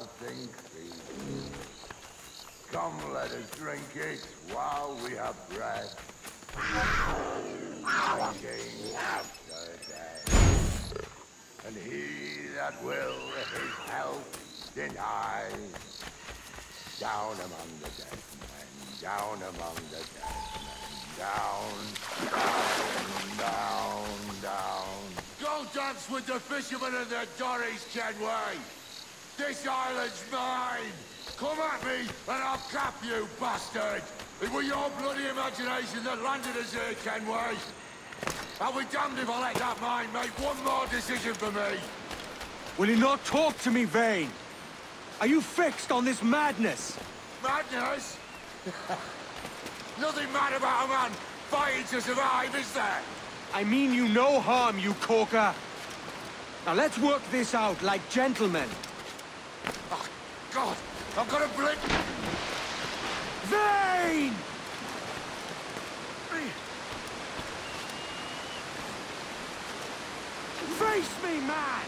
health increase. Come, let us drink it while we have breath. Drinking after death. And he that will his health deny. Down among the dead men, down among the dead men, down. Go dance with the fishermen and the dories, Kenway! This island's mine! Come at me, and I'll cap you, bastard! It was your bloody imagination that landed us here, Kenway! I'll be damned if I let that mind make one more decision for me! Will you not talk to me, Vane? Are you fixed on this madness? Madness? Nothing mad about a man fighting to survive, is there? I mean you no harm, you corker. Now let's work this out like gentlemen. Oh, God! I've got a blink! Vane! Face me, man!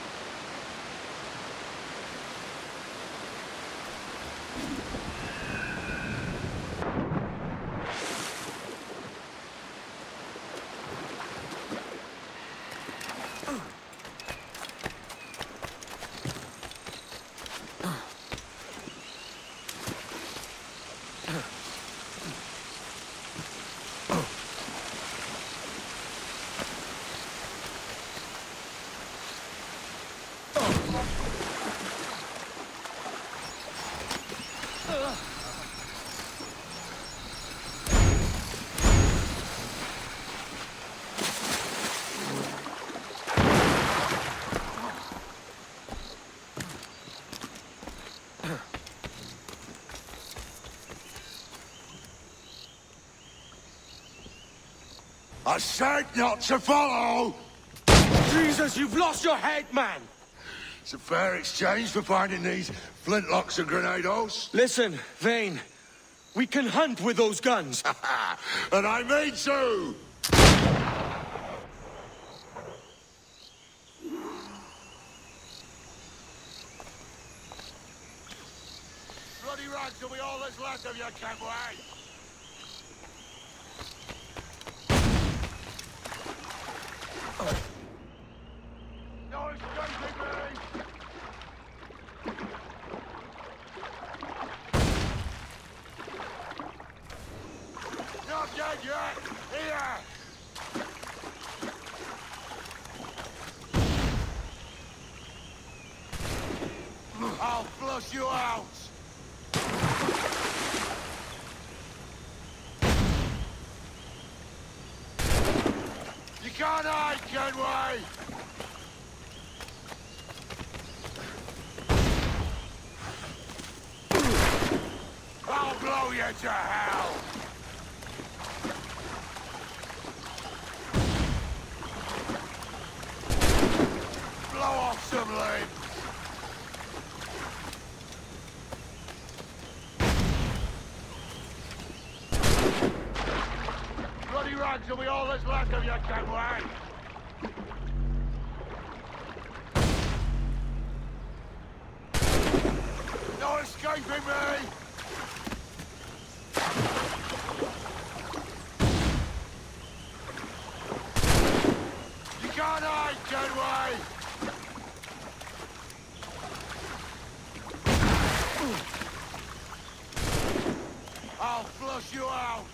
I said not to follow! Jesus, you've lost your head, man! It's a fair exchange for finding these flintlocks and grenados. Listen, Vane. We can hunt with those guns. And I mean to! Bloody rags will be all that's left of you, Kenway! No escaping me! Not dead yet! Here! I'll flush you out! You can't hide, Kenway! I'll blow you to hell! Blow off some limbs! Bloody rags will be all that's left of you, Kenway! No escaping me! You can't hide, Kenway! I'll flush you out!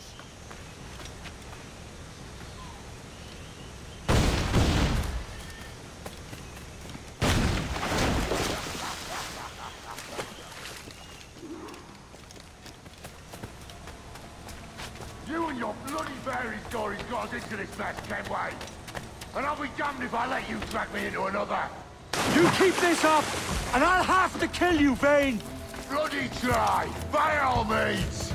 You and your bloody fairy stories got us into this mess, Kenway. And I'll be damned if I let you drag me into another. You keep this up, and I'll have to kill you, Vane! Bloody try, by all means!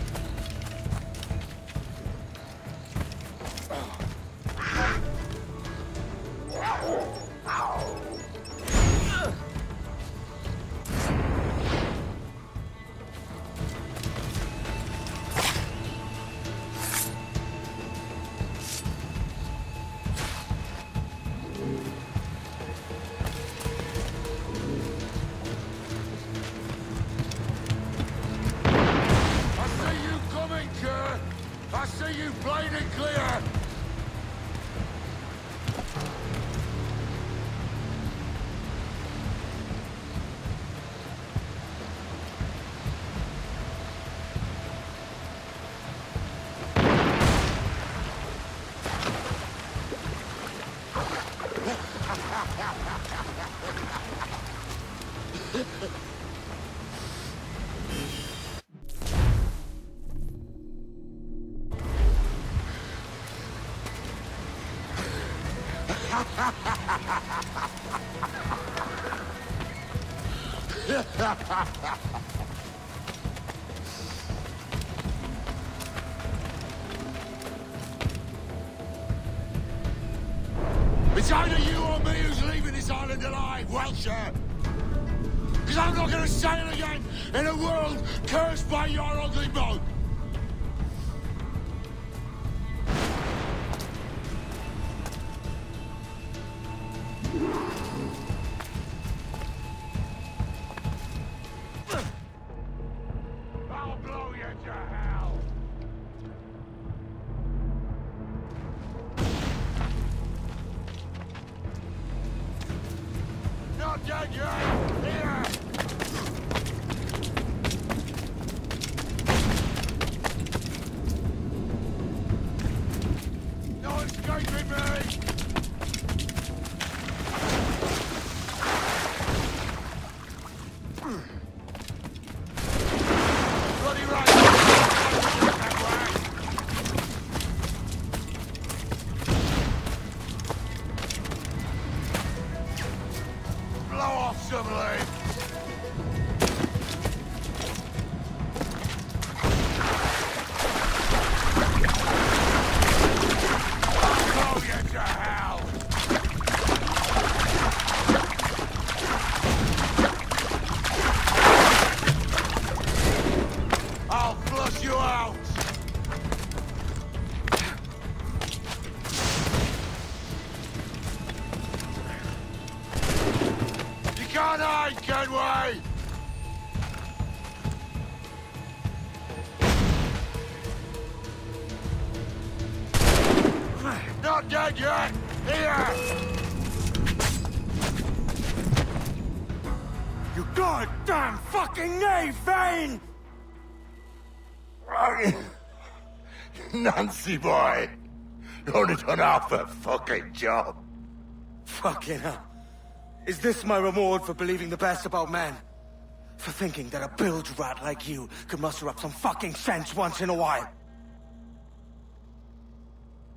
you plain and clear! It's either you or me who's leaving this island alive, Welsher! Because I'm not gonna sail again in a world cursed by your ugly boat! I'll blow you to hell! Not dead yet! Here! No escaping me! Bloody right! That way! Blow off some lead! Blow you to hell! I'll flush you out! You can't hide, can we? Not dead yet! Here! You goddamn fucking knave, Vane! Nancy boy! You only done half a fucking job. Fucking hell. Is this my reward for believing the best about men? For thinking that a bilge rat like you could muster up some fucking sense once in a while?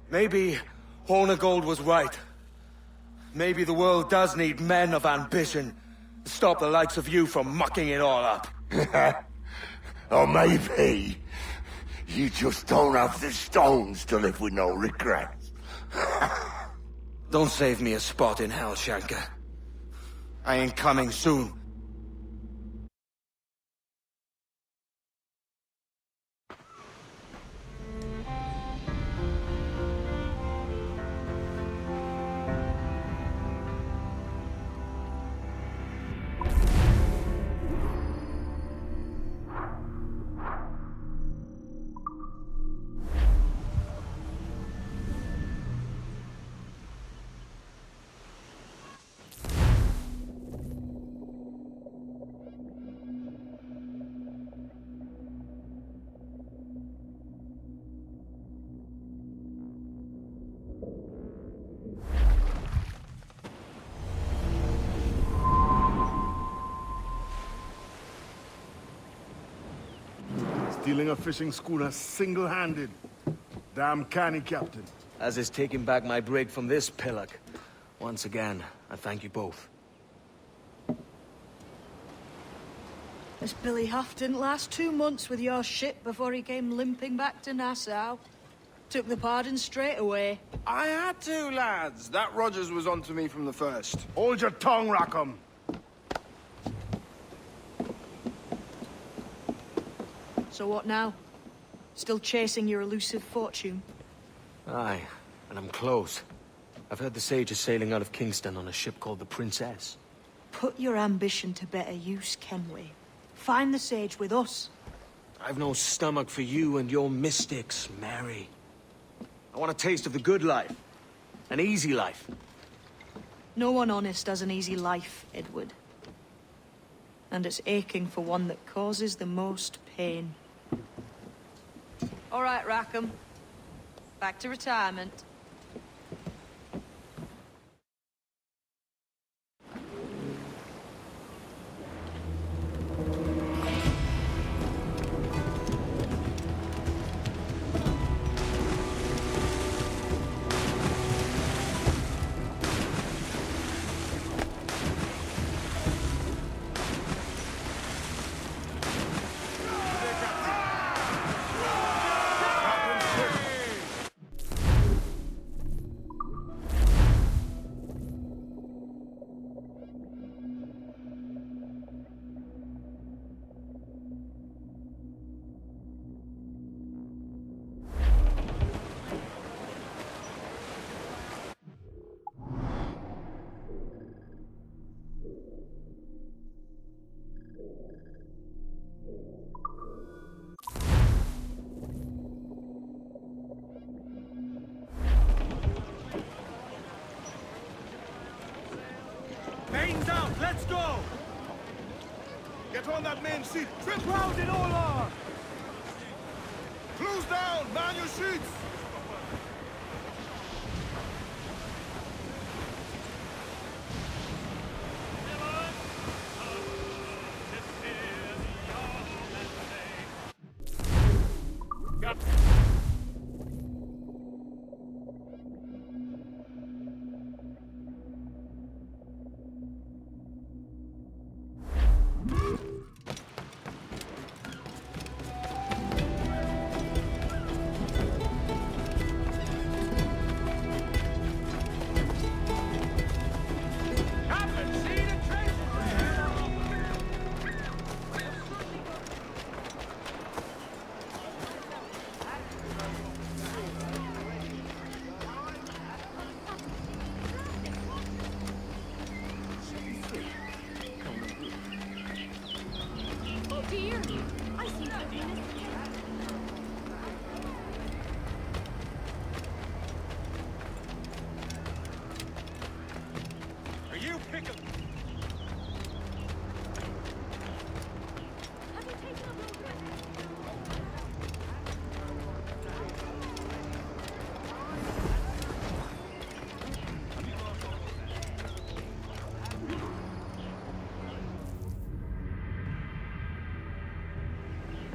Maybe Horner Gold was right. Maybe the world does need men of ambition to stop the likes of you from mucking it all up. Or maybe you just don't have the stones to live with no regrets. Don't save me a spot in hell, Shanker. I ain't coming soon. Stealing a fishing schooner single-handed. Damn canny, Captain. As is taking back my brig from this pillock. Once again, I thank you both. This Billy Huff didn't last 2 months with your ship before he came limping back to Nassau. Took the pardon straight away. I had to, lads. That Rogers was onto me from the first. Hold your tongue, Rackham. So what now? Still chasing your elusive fortune? Aye, and I'm close. I've heard the Sage is sailing out of Kingston on a ship called the Princess. Put your ambition to better use, Kenway. Find the Sage with us. I've no stomach for you and your mystics, Mary. I want a taste of the good life. An easy life. No one honest has an easy life, Edward. And it's aching for one that causes the most pain. All right, Rackham. Back to retirement. Mains out, let's go! Get on that main seat, trip round in all on! Close down, man your sheets!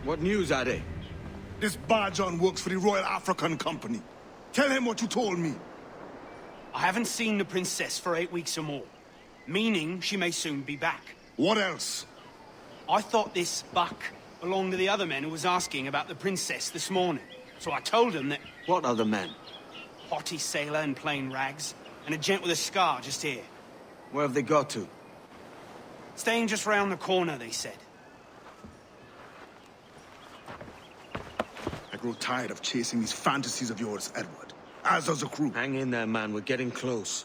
What news are they? This Barjon works for the Royal African Company. Tell him what you told me. I haven't seen the princess for 8 weeks or more, meaning she may soon be back. What else? I thought this buck belonged to the other men who was asking about the princess this morning. So I told him that... What other men? Haughty sailor in plain rags, and a gent with a scar just here. Where have they got to? Staying just round the corner, they said. I grow tired of chasing these fantasies of yours, Edward. As does the crew. Hang in there, man. We're getting close.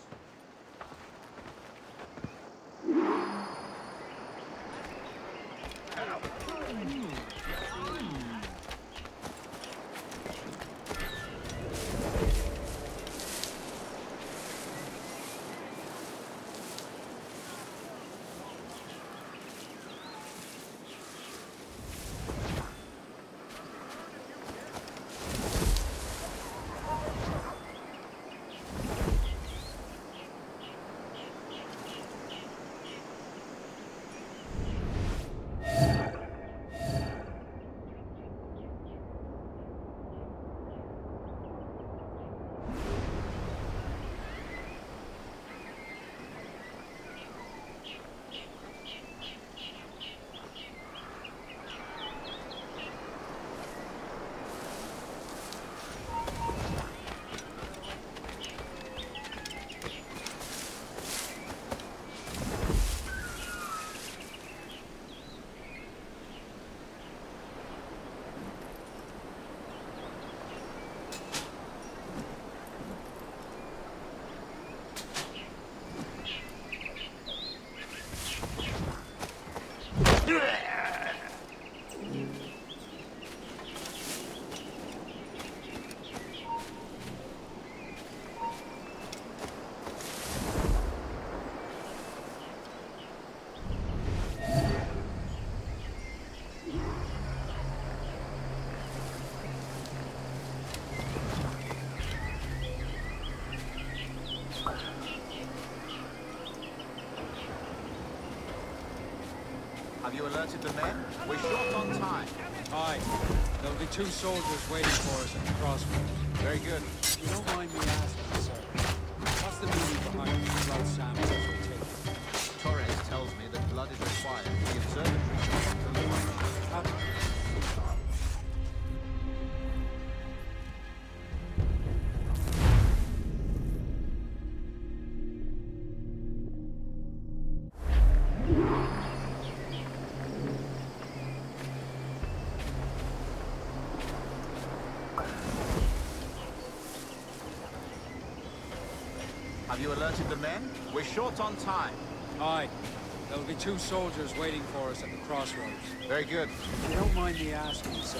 Have you alerted the men? We're short on time. Aye. There'll be 2 soldiers waiting for us at the crossroads. Very good. You don't mind me asking, sir, what's the meaning behind the blood samples we're taking? Torres tells me that blood is required for the observatory. Have you alerted the men? We're short on time. Aye. There'll be 2 soldiers waiting for us at the crossroads. Very good. You don't mind me asking, sir,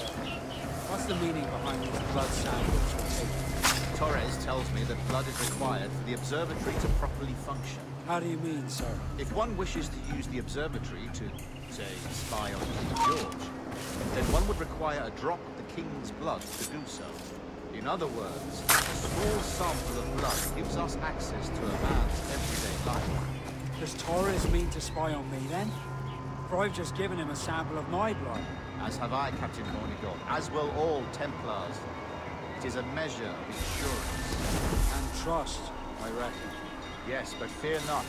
what's the meaning behind these blood samples we're taking? Torres tells me that blood is required for the observatory to properly function. How do you mean, sir? If one wishes to use the observatory to, say, spy on King George, then one would require a drop of the King's blood to do so. In other words, a small sample of blood gives us access to a man's everyday life. Does Torres mean to spy on me, then? For I've just given him a sample of my blood. As have I, Captain Mornigot, as will all Templars. It is a measure of insurance. And trust, I reckon. Yes, but fear not.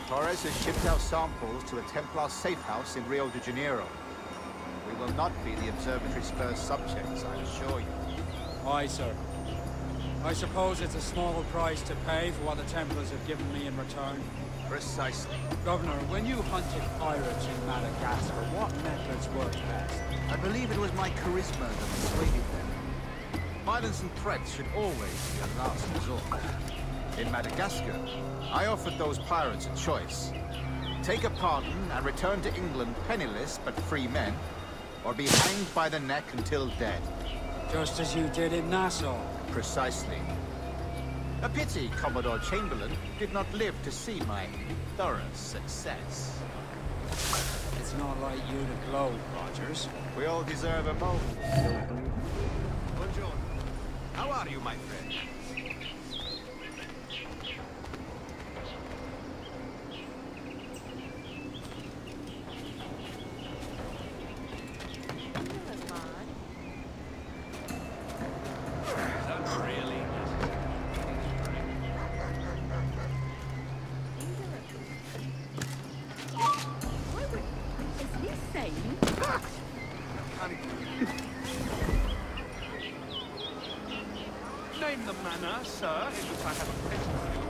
Torres has shipped out samples to a Templar safe house in Rio de Janeiro. We will not be the observatory's first subjects, I assure you. Aye, sir. I suppose it's a small price to pay for what the Templars have given me in return. Precisely. Governor, when you hunted pirates in Madagascar, what methods worked best? I believe it was my charisma that persuaded them. Violence and threats should always be a last resort. In Madagascar, I offered those pirates a choice. Take a pardon and return to England penniless but free men, or be hanged by the neck until dead. Just as you did in Nassau. Precisely. A pity Commodore Chamberlain did not live to see my thorough success. It's not like you to gloat, Rogers. We all deserve a moment. Buongiorno. How are you, my friend? Name the manor, sir, in which I have a pleasure for you.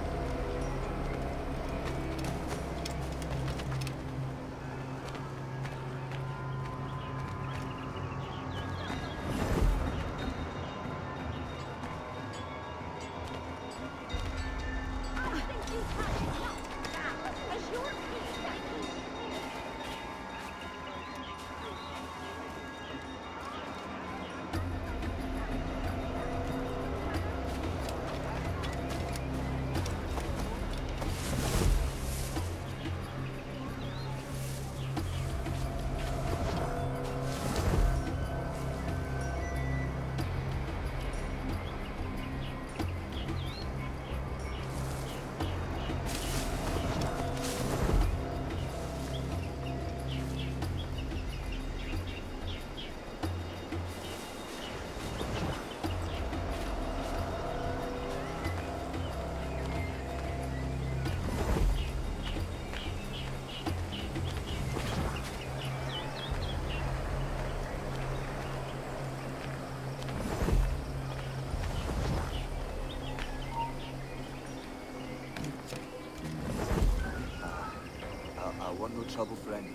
I want no trouble, friend.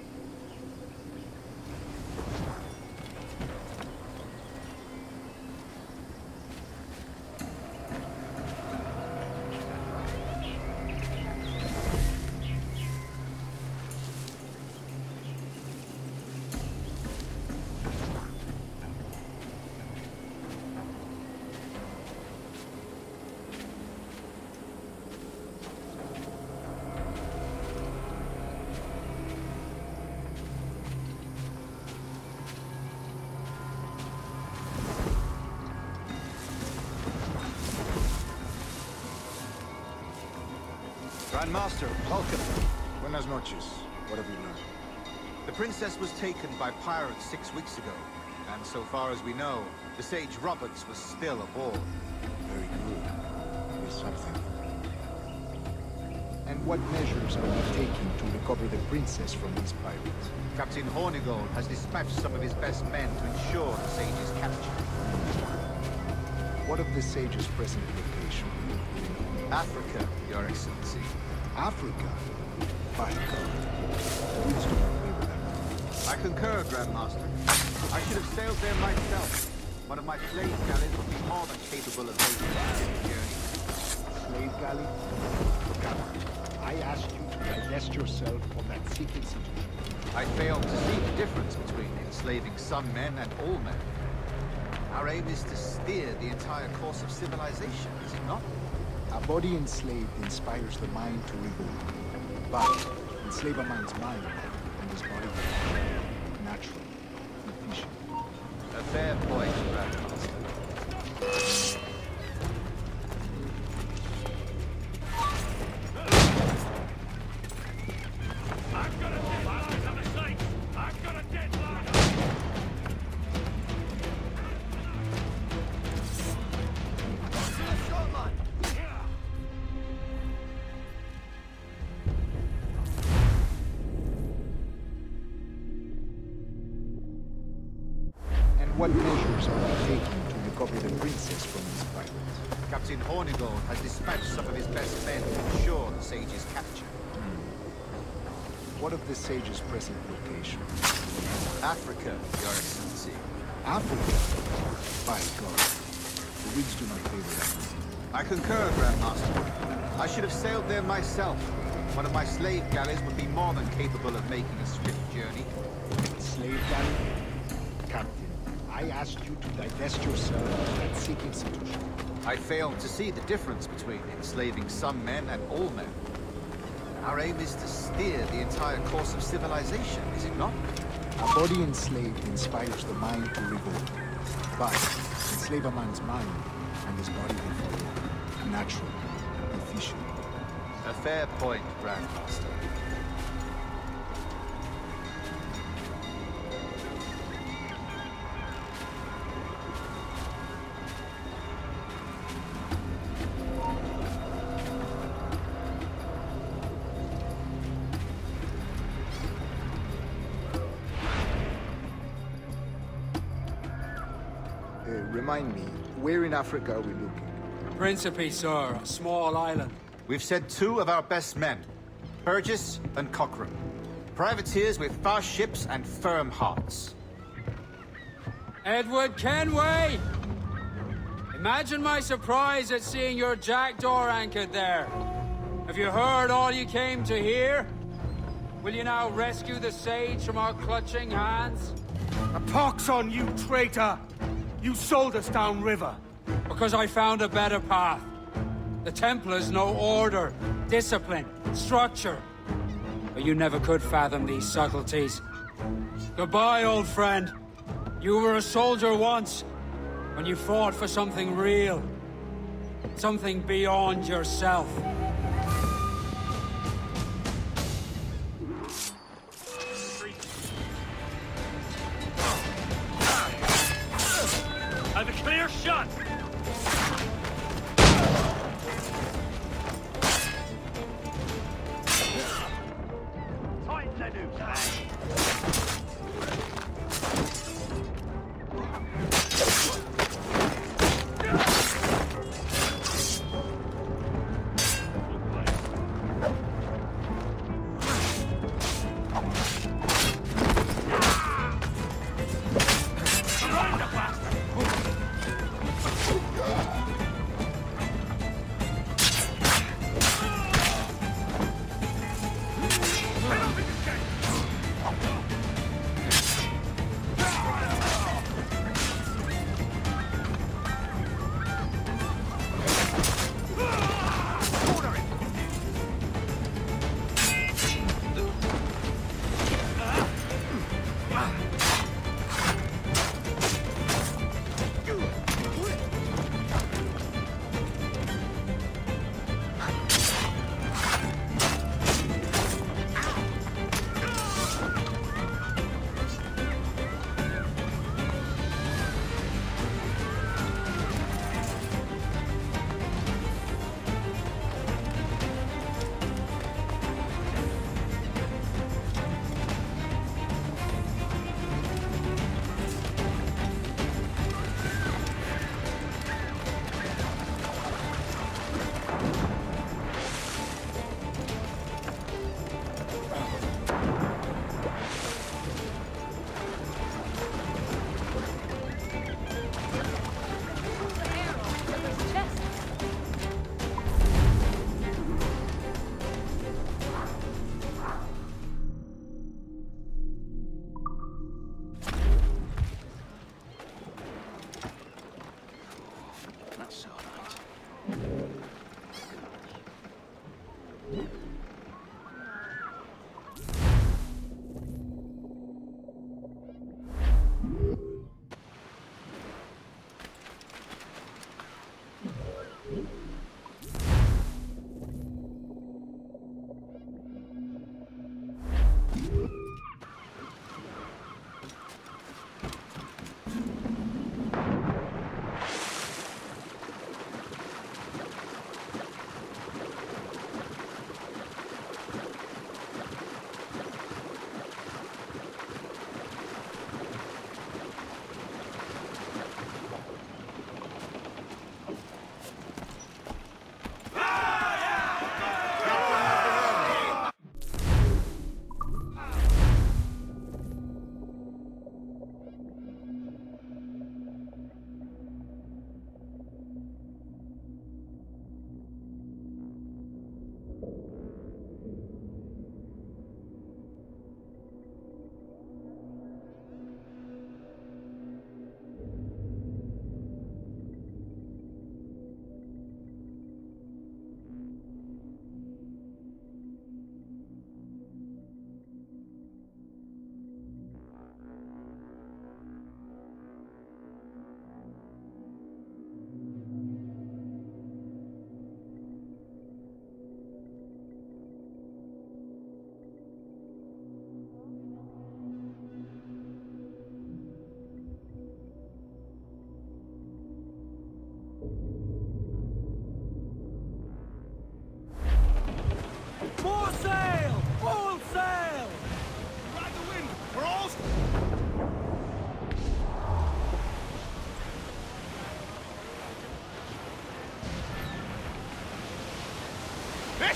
Grandmaster, welcome. Buenas noches. What have you learned? The princess was taken by pirates 6 weeks ago, and so far as we know, the Sage Roberts was still aboard. Very good. Here's something. And what measures are we taking to recover the princess from these pirates? Captain Hornigold has dispatched some of his best men to ensure the Sage's capture. What of the Sage's present location? Africa, Your Excellency. Africa? By God. Please do not play with that. I concur, Grandmaster. I should have sailed there myself. One of my slave galleys would be more than capable of making the journey. Slave galley? Captain, I asked you to divest yourself of that sick institution. I failed to see the difference between enslaving some men and all men. Our aim is to steer the entire course of civilization, is it not? A body enslaved inspires the mind to revolt. But enslave a man's mind, and his body will be natural, efficient. A fair point, Grandmaster. What measures are we taking to recover the princess from these pirates? Captain Hornigold has dispatched some of his best men to ensure the Sage's capture. What of the Sage's present location? Africa, Your Excellency. Africa? By God. The winds do not favor that. I concur, Grandmaster. I should have sailed there myself. One of my slave galleys would be more than capable of making a swift journey. Slave galley? Captain, I asked you to divest yourself of that sick institution. I failed to see the difference between enslaving some men and all men. Our aim is to steer the entire course of civilization, is it not? A body enslaved inspires the mind to revolt. But enslave a man's mind, and his body will follow. Natural, efficient. A fair point, Grandmaster. Remind me, where in Africa are we looking? Principe, sir, a small island. We've sent 2 of our best men, Burgess and Cochrane. Privateers with fast ships and firm hearts. Edward Kenway! Imagine my surprise at seeing your jackdaw anchored there. Have you heard all you came to hear? Will you now rescue the Sage from our clutching hands? A pox on you, traitor! You sold us downriver. Because I found a better path. The Templars know order, discipline, structure. But you never could fathom these subtleties. Goodbye, old friend. You were a soldier once, when you fought for something real. Something beyond yourself. Have a clear shot! Tighten the noose, lad.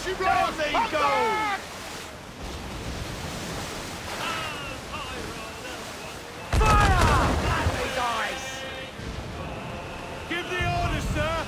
she blows! There they go! Give the order, sir!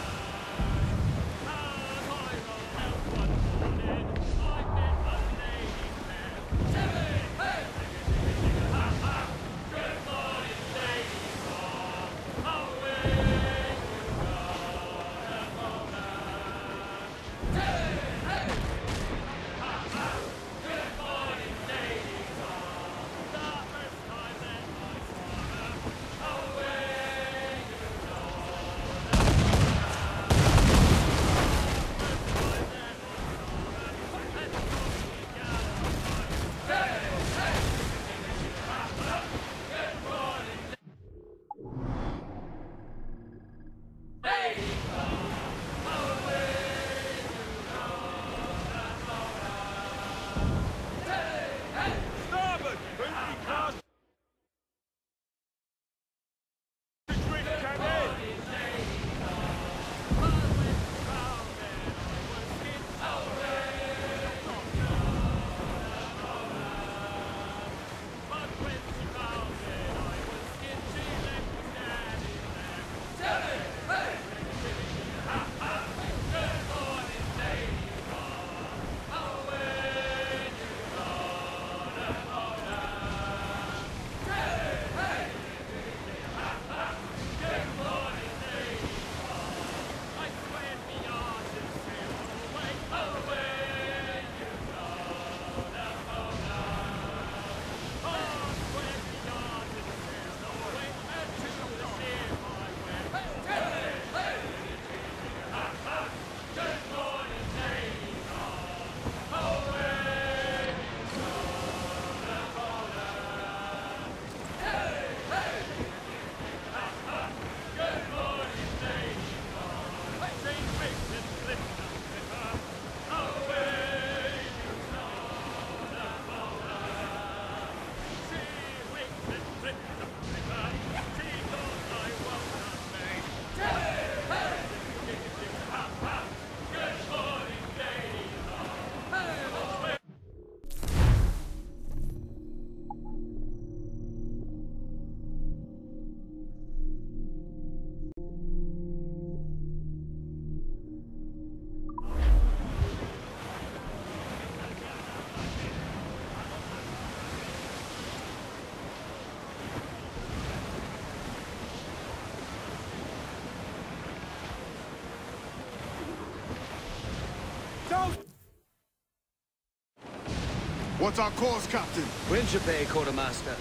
What's our course, Captain? Winter Bay, Quartermaster.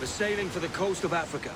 We're sailing for the coast of Africa.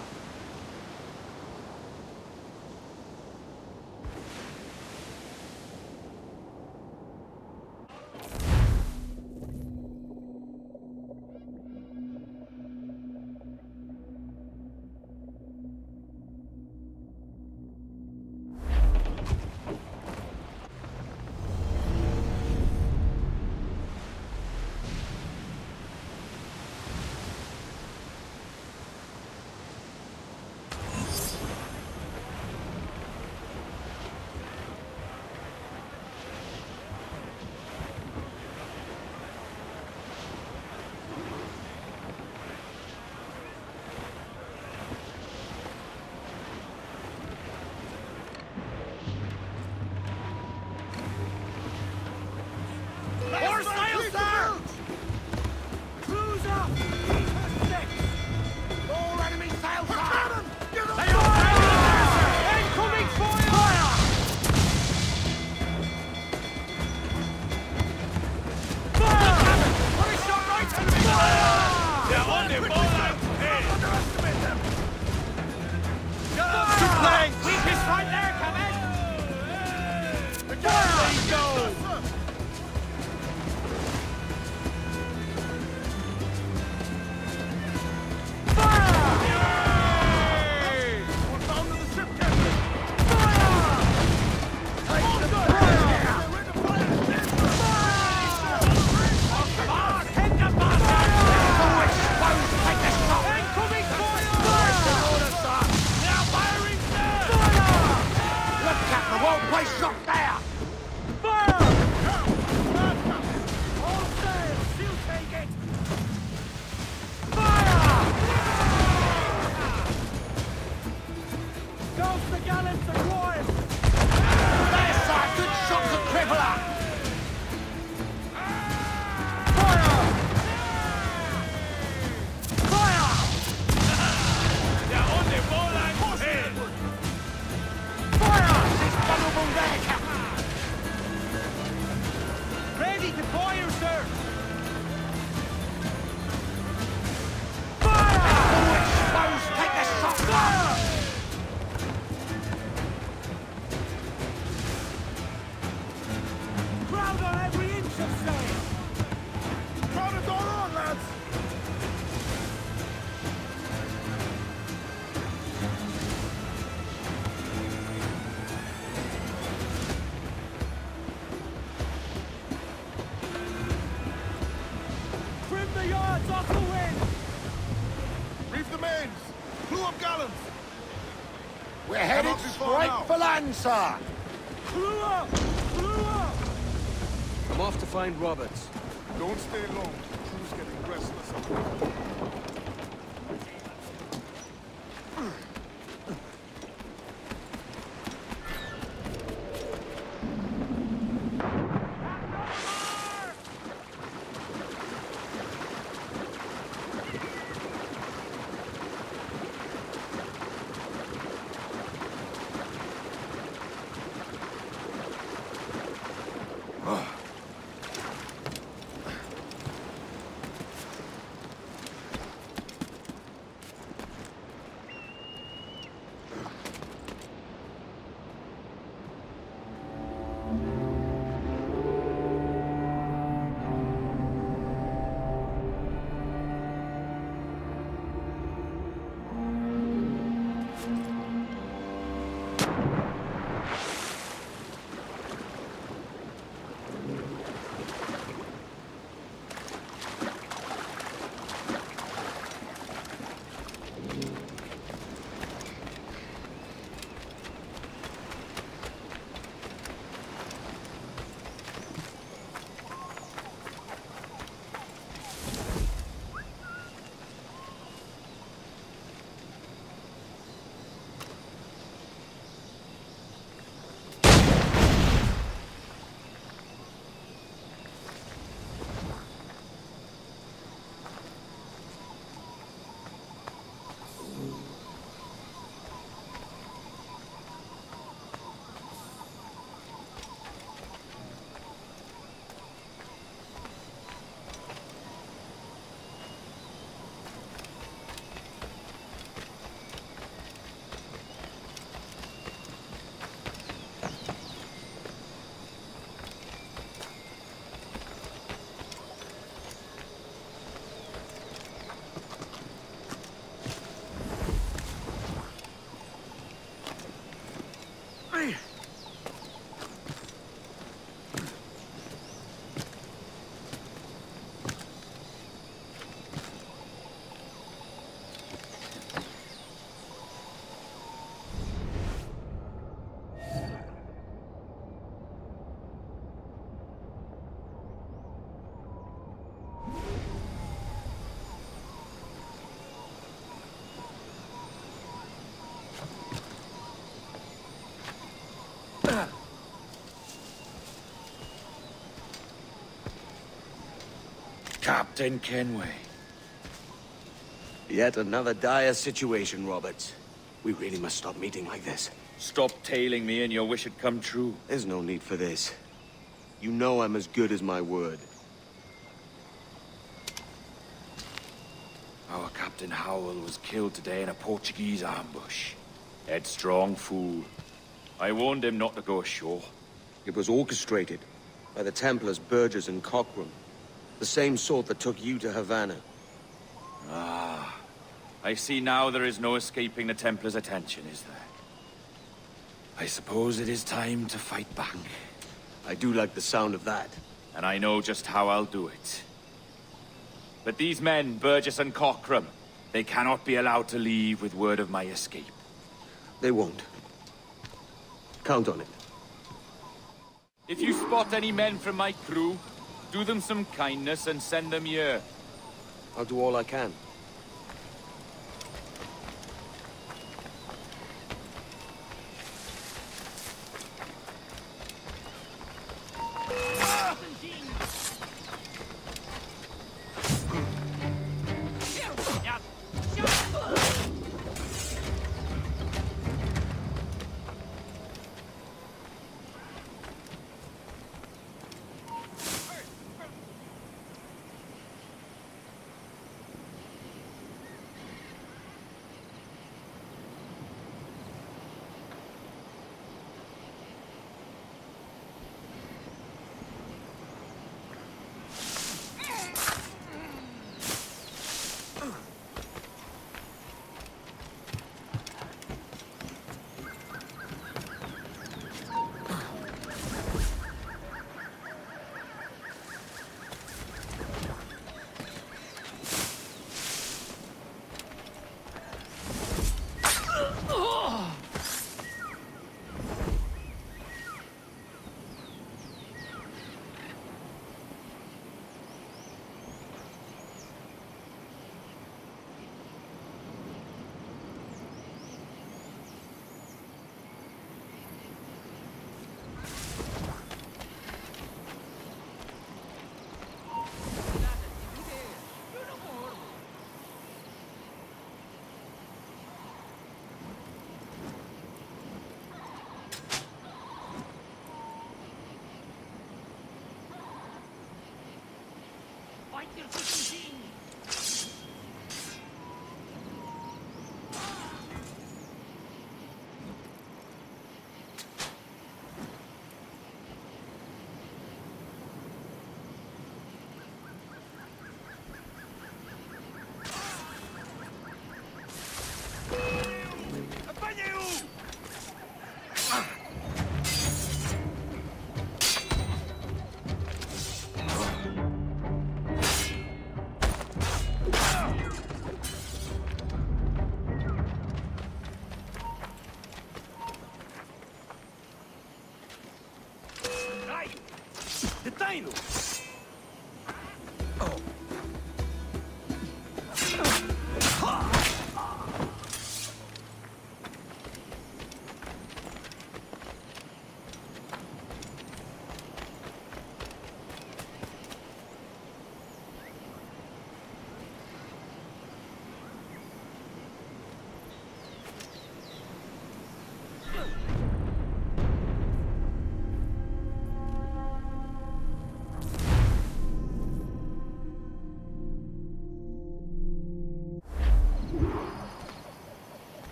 Shots off the wind! Reef the mains! Clew up gallants! We're headed straight for land, sir! Clew up! Clew up! I'm off to find Roberts. Don't stay long. Crew's getting restless. Captain Kenway. Yet another dire situation, Roberts. We really must stop meeting like this. Stop tailing me and your wish had come true. There's no need for this. You know I'm as good as my word. Our Captain Howell was killed today in a Portuguese ambush. Headstrong fool. I warned him not to go ashore. It was orchestrated by the Templars Burgess and Cockram. The same sort that took you to Havana. Ah. I see now there is no escaping the Templars' attention, is there? I suppose it is time to fight back. I do like the sound of that. And I know just how I'll do it. But these men, Burgess and Cockram, they cannot be allowed to leave with word of my escape. They won't. Count on it. If you spot any men from my crew, do them some kindness and send them here. I'll do all I can.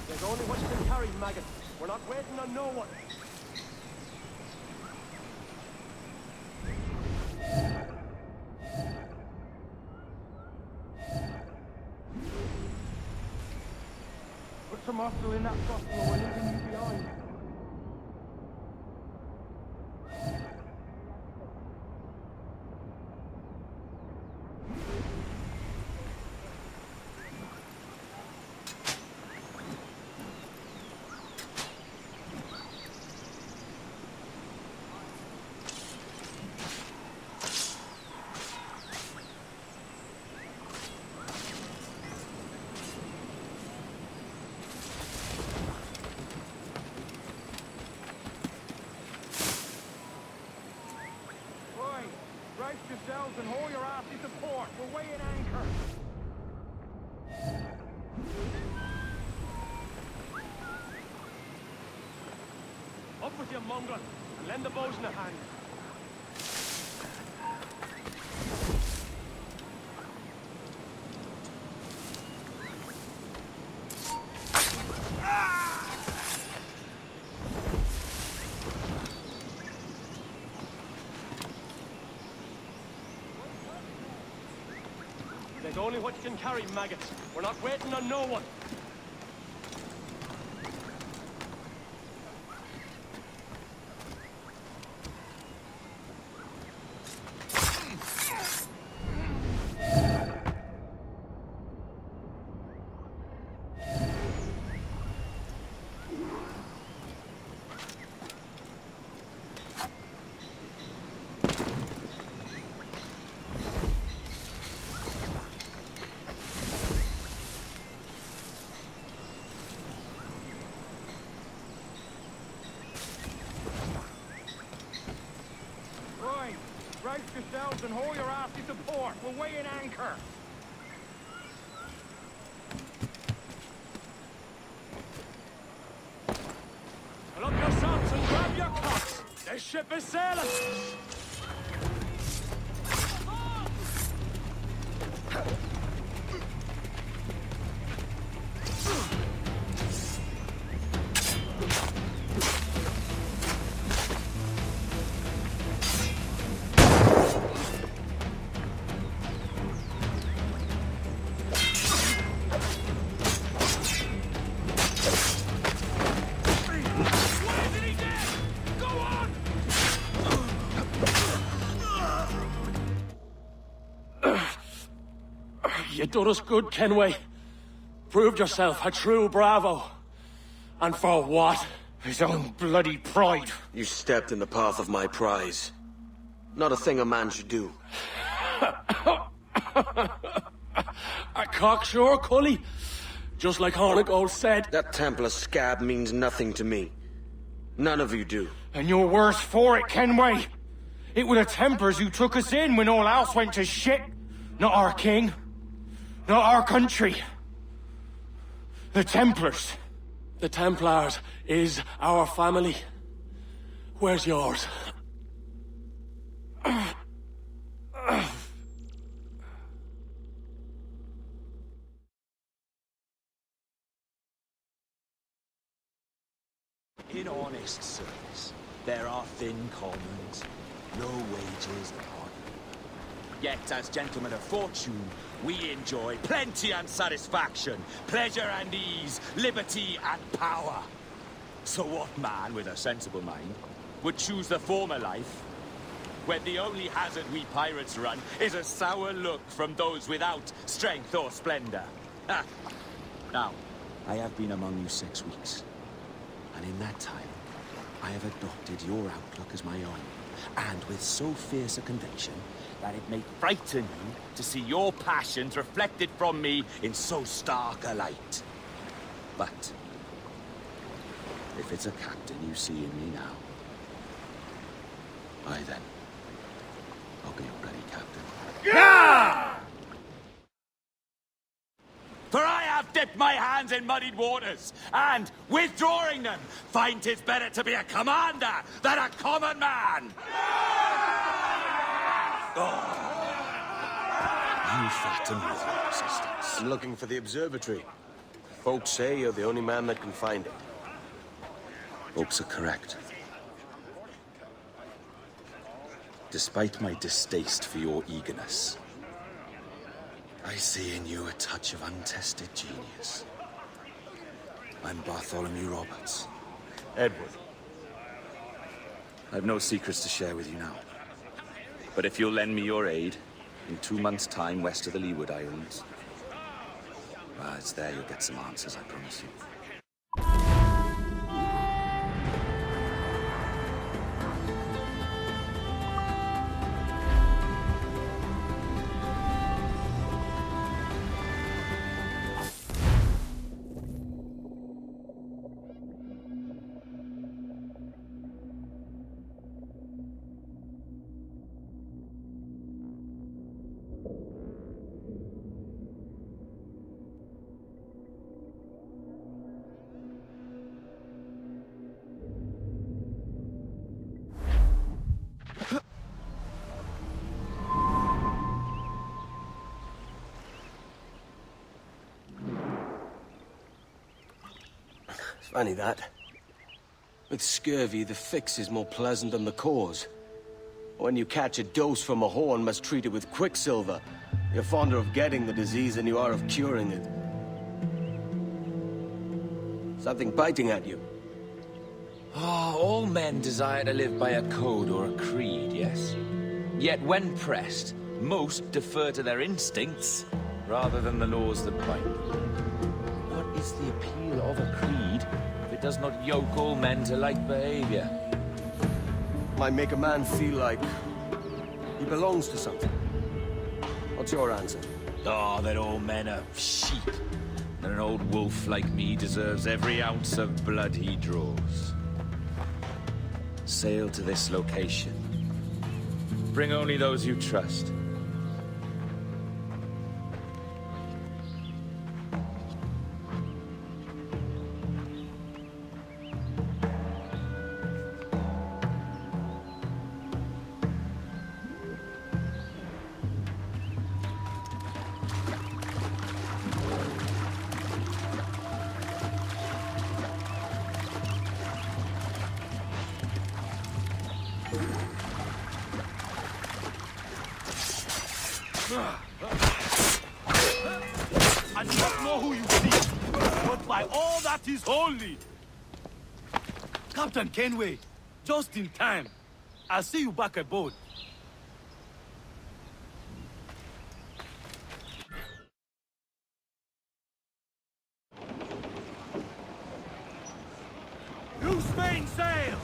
There's only what you can carry, maggot. We're not waiting on no one. Put some muscle in that crossbow, we're leaving you behind. Brace yourselves and haul your ass into port. We're weighing anchor. Up with you, mongrel, and lend the bosun a hand. There's only what you can carry, maggots. We're not waiting on no one. Brace yourselves and haul your ass into port. We're weighing anchor. Pull up your socks and grab your cocks. This ship is sailing. You done us good, Kenway. Proved yourself a true bravo. And for what? His own bloody pride. You stepped in the path of my prize. Not a thing a man should do. A cocksure, Cully. Just like Hornigold said. That Templar scab means nothing to me. None of you do. And you're worse for it, Kenway. It were the Templars who took us in when all else went to shit. Not our king. Not our country. The Templars. The Templars is our family. Where's yours? In honest service, there are thin commons, no wages upon. Yet, as gentlemen of fortune, we enjoy plenty and satisfaction, pleasure and ease, liberty and power. So what man with a sensible mind would choose the former life, when the only hazard we pirates run is a sour look from those without strength or splendor? Now, I have been among you 6 weeks, and in that time, I have adopted your outlook as my own, and with so fierce a conviction that it may frighten you to see your passions reflected from me in so stark a light. But if it's a captain you see in me now, aye then, I'll be your bloody captain. Yeah! For I have dipped my hands in muddied waters, and, withdrawing them, find 'tis better to be a commander than a common man! You fought and with your resistance. I'm looking for the observatory. Folks say you're the only man that can find it. Folks are correct. Despite my distaste for your eagerness, I see in you a touch of untested genius. I'm Bartholomew Roberts. Edward. I've no secrets to share with you now. But if you'll lend me your aid, in 2 months' time west of the Leeward Islands, well, it's there you'll get some answers, I promise you. Funny that. With scurvy, the fix is more pleasant than the cause. When you catch a dose from a horn, must treat it with quicksilver. You're fonder of getting the disease than you are of curing it. Something biting at you. Oh, all men desire to live by a code or a creed, yes? Yet when pressed, most defer to their instincts rather than the laws that bind them. What is the appeal of a creed if it does not yoke all men to like behavior? Might make a man feel like he belongs to something. What's your answer? Oh, that all men are sheep. That an old wolf like me deserves every ounce of blood he draws. Sail to this location. Bring only those you trust. I do not know who you see, but by all that is holy. Captain Kenway, just in time. I'll see you back aboard. Loose main sails!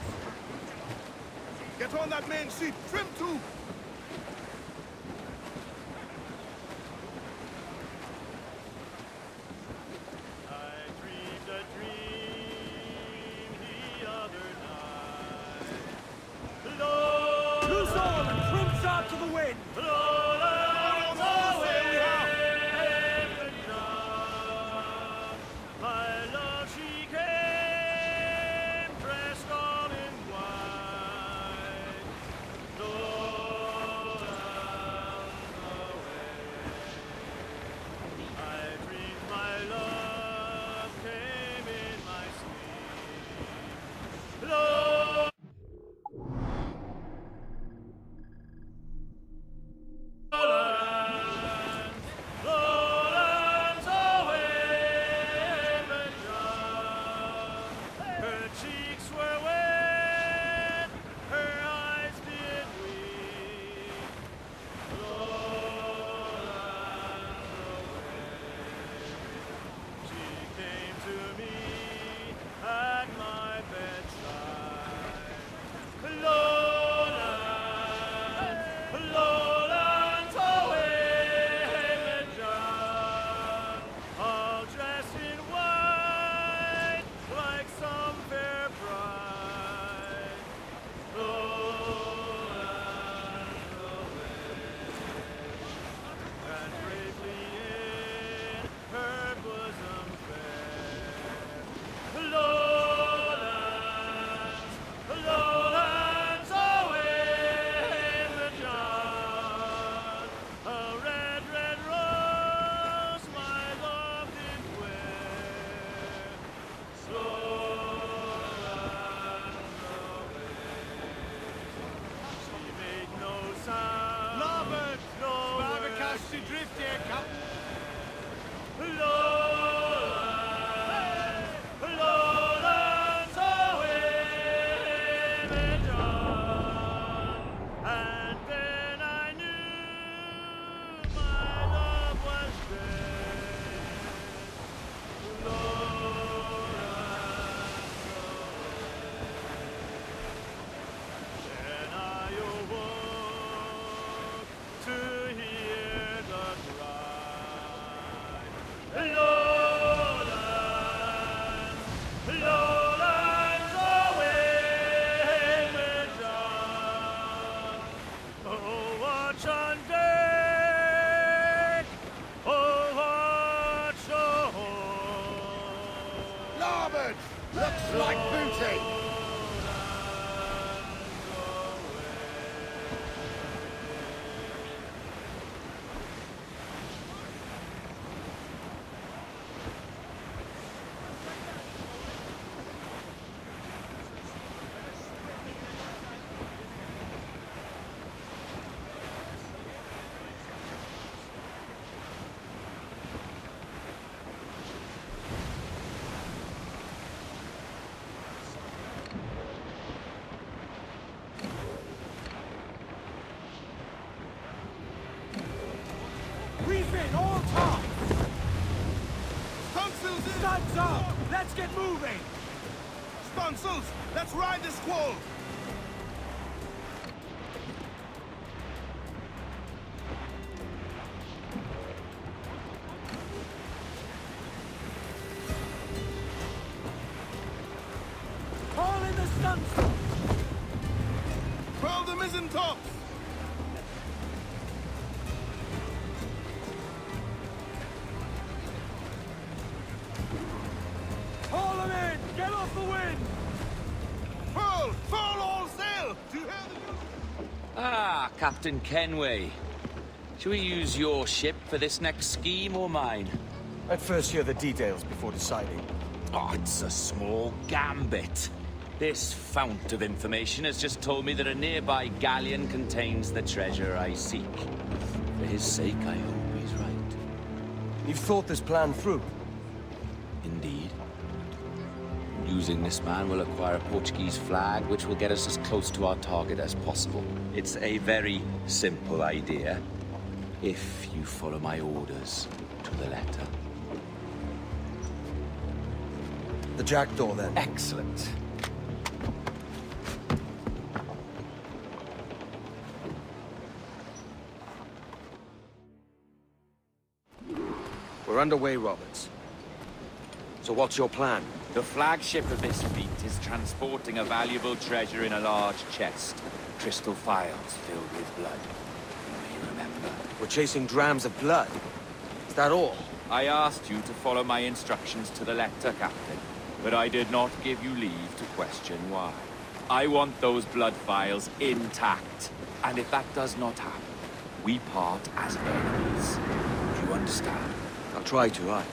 Get on that main sheet, trim to! To the wind! My love, she came dressed all in white. Down the way. I dreamed my love came in my sleep. Love. Looks like booty. Refit, all top! Stunsails in! Stuns up! Let's get moving! Stunsails, let's ride the squall! Haul in the stunsails! Furl the mizzen tops! Haul them in! Get off the wind! Furl! Furl all sail! Do you hear the... Ah, Captain Kenway. Shall we use your ship for this next scheme or mine? I'd first hear the details before deciding. Oh, it's a small gambit. This fount of information has just told me that a nearby galleon contains the treasure I seek. For his sake, I hope he's right. You've thought this plan through? Indeed. Using this man, we'll acquire a Portuguese flag, which will get us as close to our target as possible. It's a very simple idea, if you follow my orders to the letter. The jackdaw, then. Excellent. We're underway, Roberts. So what's your plan? The flagship of this fleet is transporting a valuable treasure in a large chest. Crystal phials filled with blood. You may remember. We're chasing drams of blood. Is that all? I asked you to follow my instructions to the letter, Captain, but I did not give you leave to question why. I want those blood phials intact, and if that does not happen, we part as enemies. Do you understand? I'll try to, aye.